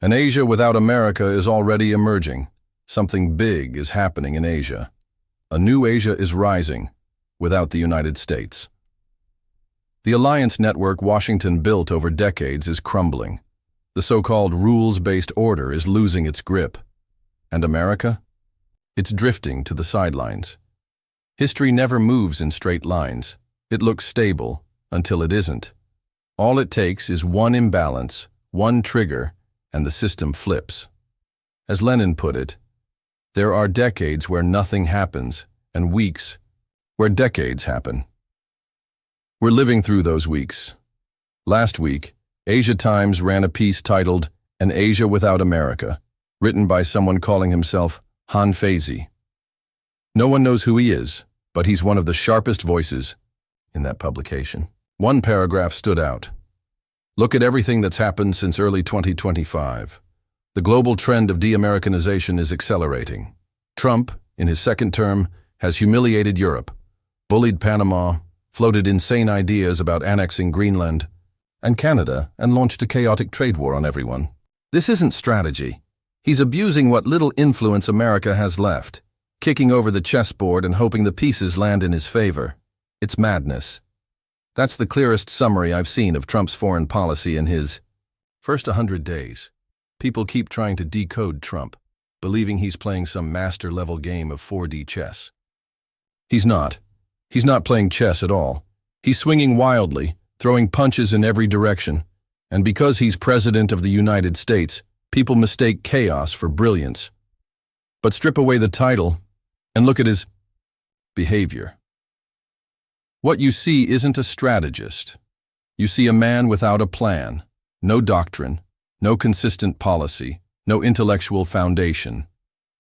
An Asia without America is already emerging. Something big is happening in Asia. A new Asia is rising, without the United States. The alliance network Washington built over decades is crumbling. The so-called rules-based order is losing its grip. And America? It's drifting to the sidelines. History never moves in straight lines. It looks stable until it isn't. All it takes is one imbalance, one trigger, and the system flips. As Lenin put it, there are decades where nothing happens, and weeks where decades happen. We're living through those weeks. Last week, Asia Times ran a piece titled "An Asia Without America," written by someone calling himself Han Feizi. No one knows who he is, but he's one of the sharpest voices in that publication. One paragraph stood out. Look at everything that's happened since early 2025. The global trend of de-Americanization is accelerating. Trump, in his second term, has humiliated Europe, bullied Panama, floated insane ideas about annexing Greenland and Canada, and launched a chaotic trade war on everyone. This isn't strategy. He's abusing what little influence America has left, kicking over the chessboard and hoping the pieces land in his favor. It's madness. That's the clearest summary I've seen of Trump's foreign policy in his first 100 days. People keep trying to decode Trump, believing he's playing some master-level game of 4D chess. He's not. He's not playing chess at all. He's swinging wildly, throwing punches in every direction. And because he's President of the United States, people mistake chaos for brilliance. But strip away the title and look at his behavior. What you see isn't a strategist. You see a man without a plan, no doctrine, no consistent policy, no intellectual foundation,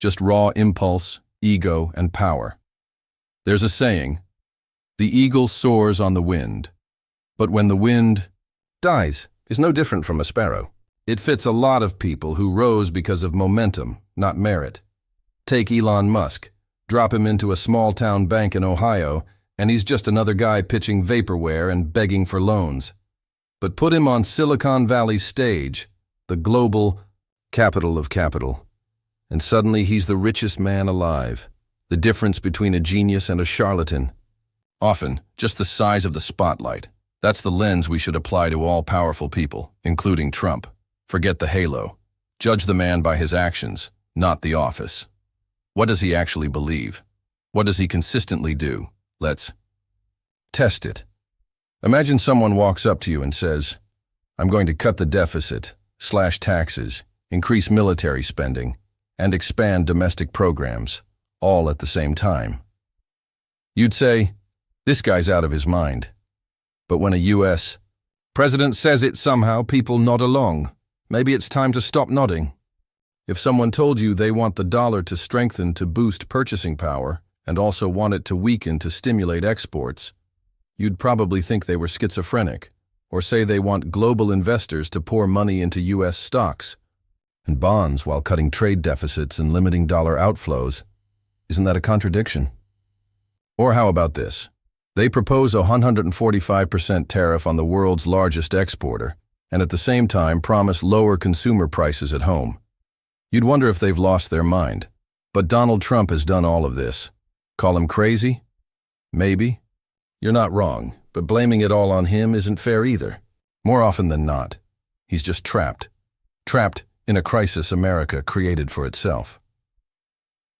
just raw impulse, ego, and power. There's a saying, the eagle soars on the wind, but when the wind dies, is no different from a sparrow. It fits a lot of people who rose because of momentum, not merit. Take Elon Musk, drop him into a small-town bank in Ohio, and he's just another guy pitching vaporware and begging for loans. But put him on Silicon Valley's stage, the global capital of capital, and suddenly he's the richest man alive. The difference between a genius and a charlatan. Often, just the size of the spotlight. That's the lens we should apply to all powerful people, including Trump. Forget the halo. Judge the man by his actions, not the office. What does he actually believe? What does he consistently do? Let's test it. Imagine someone walks up to you and says, I'm going to cut the deficit, slash taxes, increase military spending, and expand domestic programs, all at the same time. You'd say, this guy's out of his mind. But when a U.S. president says it, somehow people nod along. Maybe it's time to stop nodding. If someone told you they want the dollar to strengthen to boost purchasing power and also want it to weaken to stimulate exports, you'd probably think they were schizophrenic, or say they want global investors to pour money into U.S. stocks and bonds while cutting trade deficits and limiting dollar outflows. Isn't that a contradiction? Or how about this? They propose a 145% tariff on the world's largest exporter, and at the same time promise lower consumer prices at home. You'd wonder if they've lost their mind. But Donald Trump has done all of this. Call him crazy? Maybe. You're not wrong, but blaming it all on him isn't fair either. More often than not, he's just trapped. Trapped in a crisis America created for itself.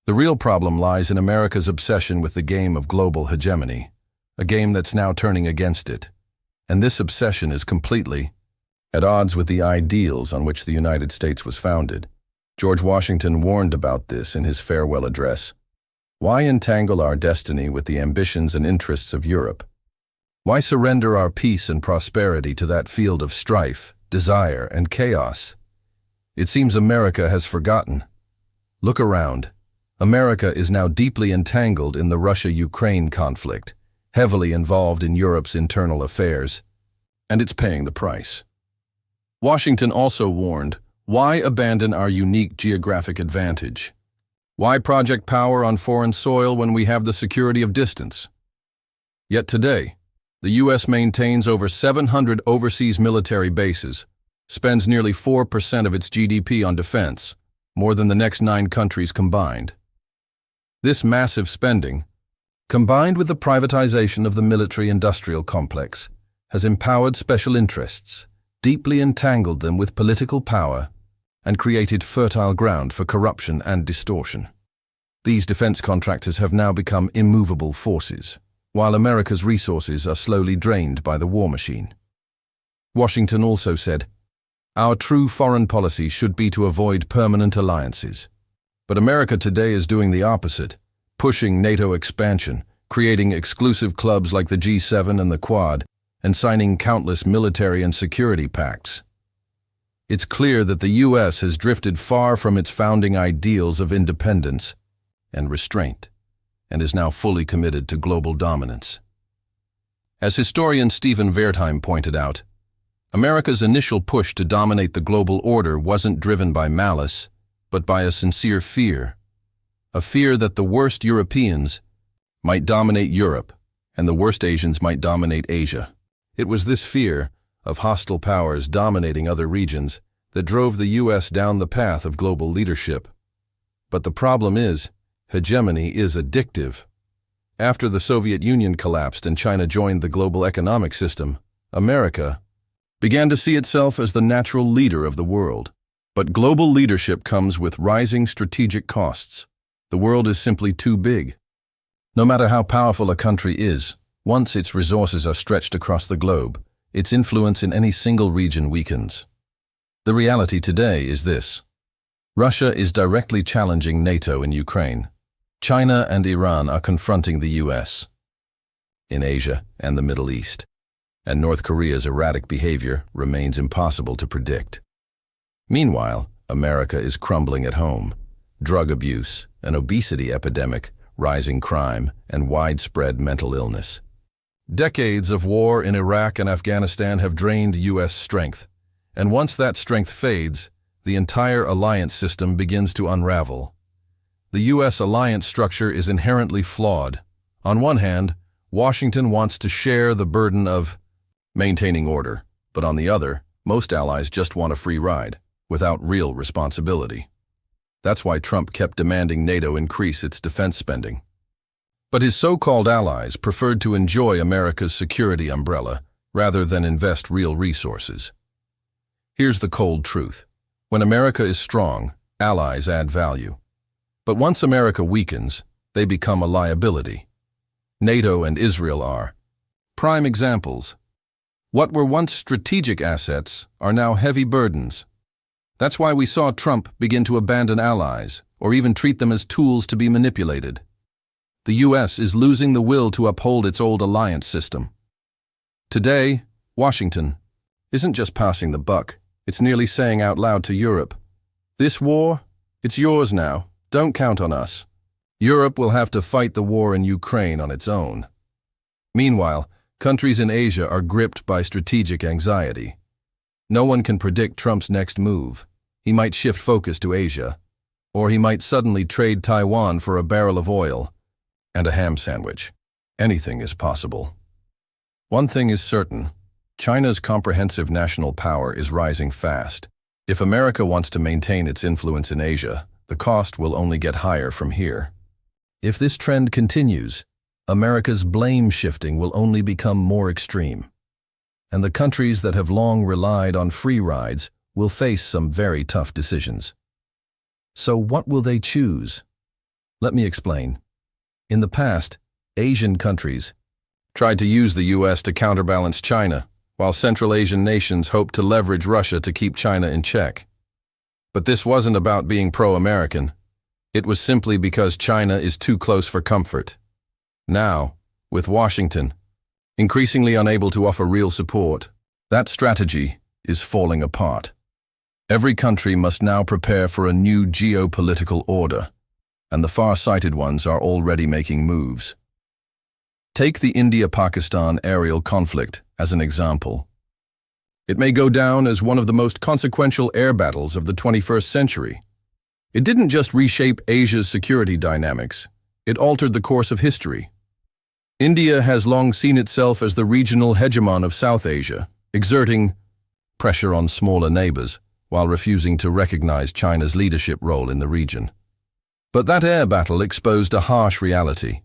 The real problem lies in America's obsession with the game of global hegemony, a game that's now turning against it. And this obsession is completely at odds with the ideals on which the United States was founded. George Washington warned about this in his farewell address. Why entangle our destiny with the ambitions and interests of Europe? Why surrender our peace and prosperity to that field of strife, desire, and chaos? It seems America has forgotten. Look around. America is now deeply entangled in the Russia-Ukraine conflict, heavily involved in Europe's internal affairs, and it's paying the price. Washington also warned, why abandon our unique geographic advantage? Why project power on foreign soil when we have the security of distance? Yet today, the U.S. maintains over 700 overseas military bases, spends nearly 4% of its GDP on defense, more than the next 9 countries combined. This massive spending, combined with the privatization of the military-industrial complex, has empowered special interests, deeply entangled them with political power, and created fertile ground for corruption and distortion. These defense contractors have now become immovable forces, while America's resources are slowly drained by the war machine. Washington also said, "Our true foreign policy should be to avoid permanent alliances." But America today is doing the opposite, pushing NATO expansion, creating exclusive clubs like the G7 and the Quad, and signing countless military and security pacts. It's clear that the U.S. has drifted far from its founding ideals of independence and restraint, and is now fully committed to global dominance. As historian Stephen Wertheim pointed out, America's initial push to dominate the global order wasn't driven by malice, but by a sincere fear. A fear that the worst Europeans might dominate Europe, and the worst Asians might dominate Asia. It was this fear of hostile powers dominating other regions that drove the U.S. down the path of global leadership. But the problem is, hegemony is addictive. After the Soviet Union collapsed and China joined the global economic system, America began to see itself as the natural leader of the world. But global leadership comes with rising strategic costs. The world is simply too big. No matter how powerful a country is, once its resources are stretched across the globe, its influence in any single region weakens. The reality today is this. Russia is directly challenging NATO in Ukraine. China and Iran are confronting the U.S. in Asia and the Middle East, and North Korea's erratic behavior remains impossible to predict. Meanwhile, America is crumbling at home. Drug abuse, an obesity epidemic, rising crime, and widespread mental illness. Decades of war in Iraq and Afghanistan have drained U.S. strength, and once that strength fades, the entire alliance system begins to unravel. The U.S. alliance structure is inherently flawed. On one hand, Washington wants to share the burden of maintaining order, but on the other, most allies just want a free ride, without real responsibility. That's why Trump kept demanding NATO increase its defense spending. But his so-called allies preferred to enjoy America's security umbrella rather than invest real resources. Here's the cold truth. When America is strong, allies add value. But once America weakens, they become a liability. NATO and Israel are prime examples. What were once strategic assets are now heavy burdens. That's why we saw Trump begin to abandon allies, or even treat them as tools to be manipulated. The U.S. is losing the will to uphold its old alliance system. Today, Washington isn't just passing the buck, it's nearly saying out loud to Europe, "This war, it's yours now, don't count on us." Europe will have to fight the war in Ukraine on its own. Meanwhile, countries in Asia are gripped by strategic anxiety. No one can predict Trump's next move. He might shift focus to Asia, or he might suddenly trade Taiwan for a barrel of oil and a ham sandwich. Anything is possible. One thing is certain. China's comprehensive national power is rising fast. If America wants to maintain its influence in Asia, the cost will only get higher from here. If this trend continues, America's blame shifting will only become more extreme. And the countries that have long relied on free rides will face some very tough decisions. So what will they choose? Let me explain. In the past, Asian countries tried to use the U.S. to counterbalance China, while Central Asian nations hoped to leverage Russia to keep China in check. But this wasn't about being pro-American. It was simply because China is too close for comfort. Now, with Washington increasingly unable to offer real support, that strategy is falling apart. Every country must now prepare for a new geopolitical order, and the far-sighted ones are already making moves. Take the India-Pakistan aerial conflict as an example. It may go down as one of the most consequential air battles of the 21st century. It didn't just reshape Asia's security dynamics, it altered the course of history. India has long seen itself as the regional hegemon of South Asia, exerting pressure on smaller neighbors, while refusing to recognize China's leadership role in the region. But that air battle exposed a harsh reality.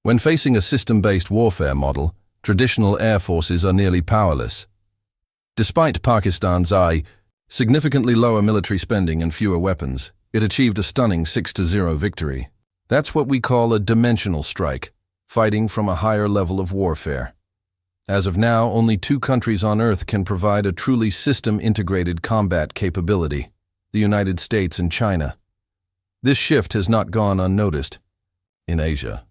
When facing a system-based warfare model, traditional air forces are nearly powerless. Despite Pakistan's significantly lower military spending and fewer weapons, it achieved a stunning 6-0 victory. That's what we call a dimensional strike, fighting from a higher level of warfare. As of now, only 2 countries on Earth can provide a truly system-integrated combat capability: the United States and China. This shift has not gone unnoticed in Asia.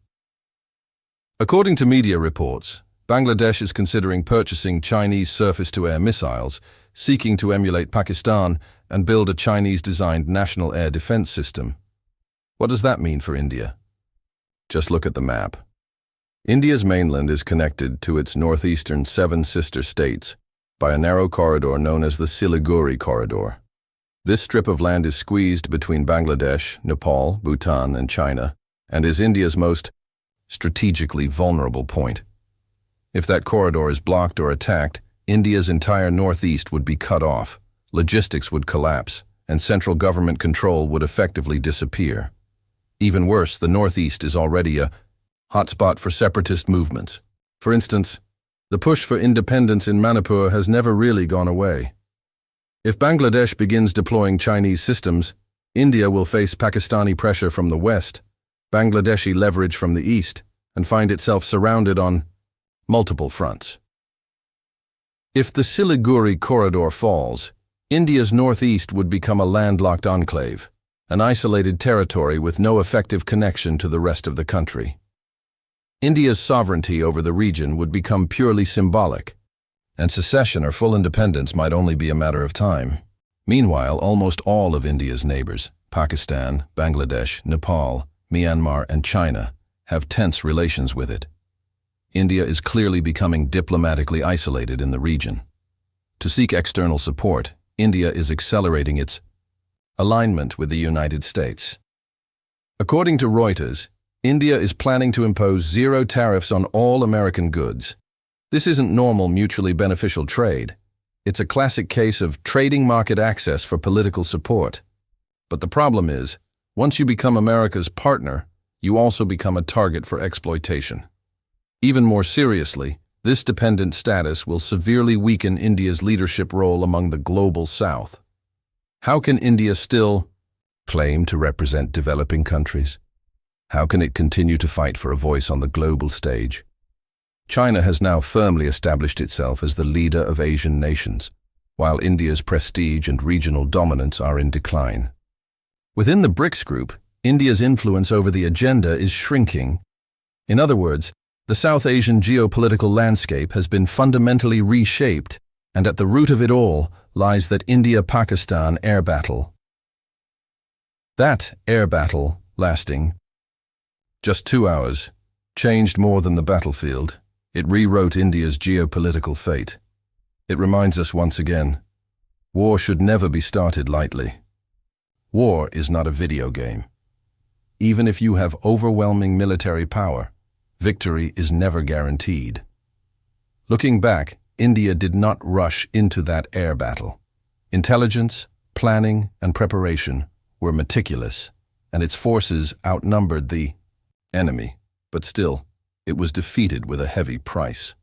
According to media reports, Bangladesh is considering purchasing Chinese surface-to-air missiles, seeking to emulate Pakistan and build a Chinese-designed national air defense system. What does that mean for India? Just look at the map. India's mainland is connected to its northeastern 7 sister states by a narrow corridor known as the Siliguri Corridor. This strip of land is squeezed between Bangladesh, Nepal, Bhutan, and China, and is India's most strategically vulnerable point. If that corridor is blocked or attacked, India's entire northeast would be cut off, logistics would collapse, and central government control would effectively disappear. Even worse, the northeast is already a hotspot for separatist movements. For instance, the push for independence in Manipur has never really gone away. If Bangladesh begins deploying Chinese systems, India will face Pakistani pressure from the west, Bangladeshi leverage from the east, and find itself surrounded on multiple fronts. If the Siliguri corridor falls, India's northeast would become a landlocked enclave, an isolated territory with no effective connection to the rest of the country. India's sovereignty over the region would become purely symbolic, and secession or full independence might only be a matter of time. Meanwhile, almost all of India's neighbors, Pakistan, Bangladesh, Nepal, Myanmar, and China, have tense relations with it. India is clearly becoming diplomatically isolated in the region. To seek external support, India is accelerating its alignment with the United States. According to Reuters, India is planning to impose 0 tariffs on all American goods. This isn't normal mutually beneficial trade. It's a classic case of trading market access for political support. But the problem is, once you become America's partner, you also become a target for exploitation. Even more seriously, this dependent status will severely weaken India's leadership role among the global South. How can India still claim to represent developing countries? How can it continue to fight for a voice on the global stage? China has now firmly established itself as the leader of Asian nations, while India's prestige and regional dominance are in decline. Within the BRICS group, India's influence over the agenda is shrinking. In other words, the South Asian geopolitical landscape has been fundamentally reshaped, and at the root of it all lies that India-Pakistan air battle. That air battle, lasting just 2 hours, changed more than the battlefield. It rewrote India's geopolitical fate. It reminds us once again, war should never be started lightly. War is not a video game. Even if you have overwhelming military power, victory is never guaranteed. Looking back, India did not rush into that air battle. Intelligence, planning, and preparation were meticulous, and its forces outnumbered the enemy, but still, it was defeated with a heavy price.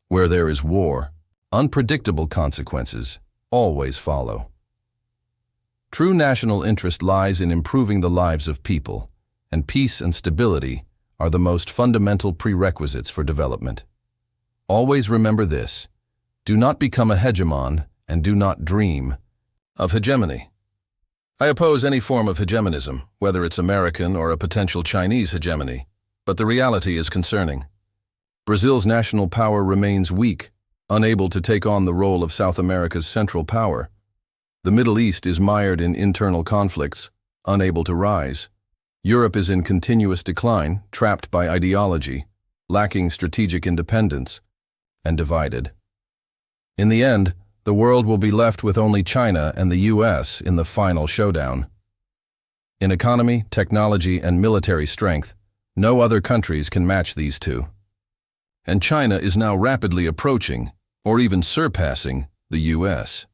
Where there is war, unpredictable consequences always follow. True national interest lies in improving the lives of people, and peace and stability are the most fundamental prerequisites for development. Always remember this: do not become a hegemon and do not dream of hegemony. I oppose any form of hegemonism, whether it's American or a potential Chinese hegemony, but the reality is concerning. Brazil's national power remains weak, unable to take on the role of South America's central power. The Middle East is mired in internal conflicts, unable to rise. Europe is in continuous decline, trapped by ideology, lacking strategic independence, and divided. In the end, the world will be left with only China and the US in the final showdown. In economy, technology, and military strength, no other countries can match these two. And China is now rapidly approaching, or even surpassing, the US.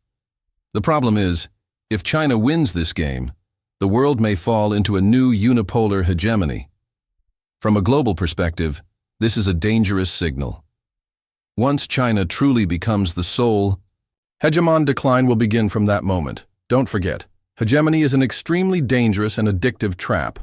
The problem is, if China wins this game, the world may fall into a new unipolar hegemony. From a global perspective, this is a dangerous signal. Once China truly becomes the sole, hegemon decline will begin from that moment. Don't forget, hegemony is an extremely dangerous and addictive trap.